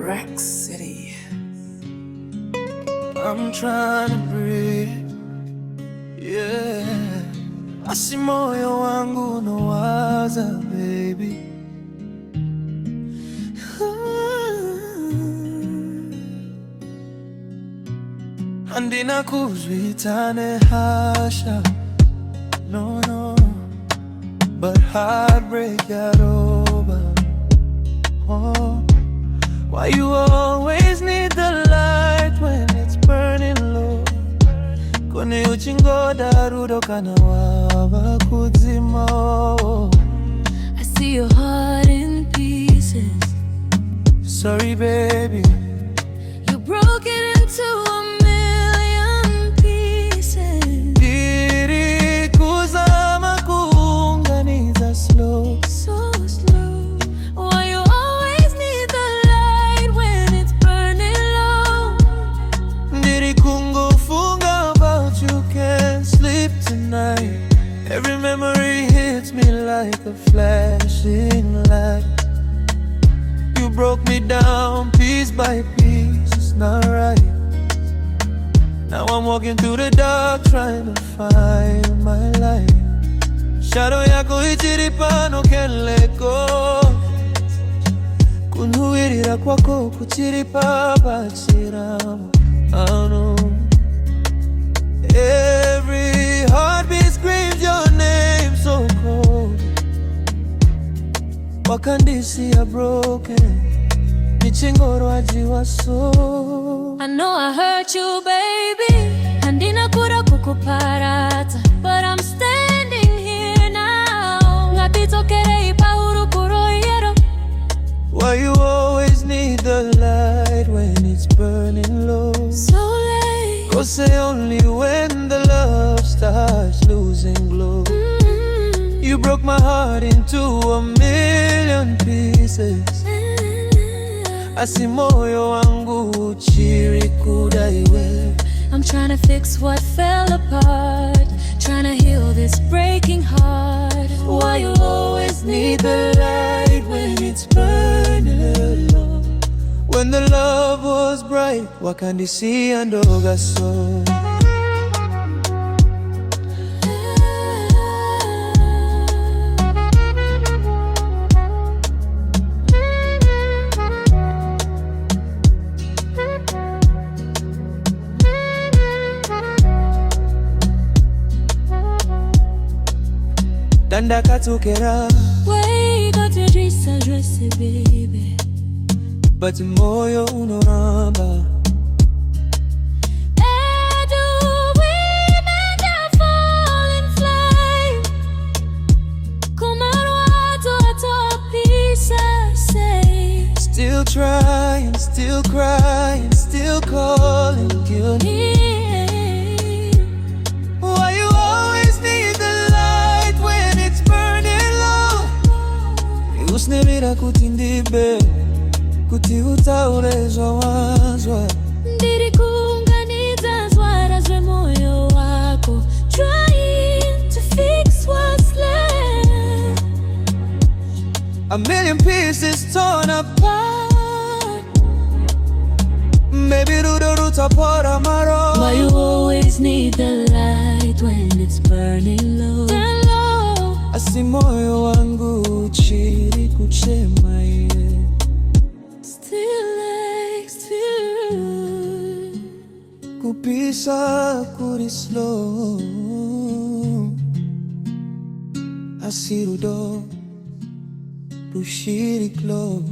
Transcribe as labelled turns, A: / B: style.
A: Rack City.
B: I'm trying to breathe, yeah. Basi moyo wangu unawaza baby. Andina kuzwitane hasha, no, no, but heartbreak got over. Oh, why you always need the light when it's burning low? Kone uchingo darudo kana waba kuzima.
C: I see your heart in pieces.
B: Sorry baby,
C: you broke it into a million pieces.
B: Diri kuzama kuunganiza slow,
C: so slow. Why you always need the light when it's burning low?
B: Diri kungo funga about you can't sleep tonight. Every memory hits me like a flashing light. You broke me down piece by piece, it's not right. Now I'm walking through the dark trying to find my light. Shadow yako ichiripa, no can't let go. Kunuirira kwako kuchiripa bachiramo, I know. Every heartbeat screams your name so cold. Wakandisi are broken, michingoro ajiwa so.
C: I know I hurt you baby, handina kura kukuparata, but I'm standing here now. Ngapito kere ipahuru kuroyero.
B: Why you always need the light when it's burning low?
C: So late,
B: go say only when the love starts losing glow. You broke my heart into a million pieces. Asi moyo wangu chiri kudaiwe.
C: I'm trying to fix what fell apart, trying to heal this breaking heart.
B: Why you always need the light when it's burning low? When the love was bright, wakandisi andoga so. Danda katukera,
C: way got your dress address, baby.
B: but moyo unoramba.
C: Do women that fall in flame? Kumarwato ato pieces say.
B: Still trying, still crying, still calling guilty. Why you always need the light when it's burning low? Usnemira kutindibe, kuti utaurezwa wazwa.
C: Ndiri kuunganiza zwara zwe moyo wako, trying to fix what's left.
B: A million pieces torn apart. Maybe do the roots apart amaro.
C: Why you always need the light when it's burning low? Down low.
B: Asi moyo wangu chiri kuchema ye.
C: Still next to you.
B: Kupisa kuri slow. Asirudo pushiri close.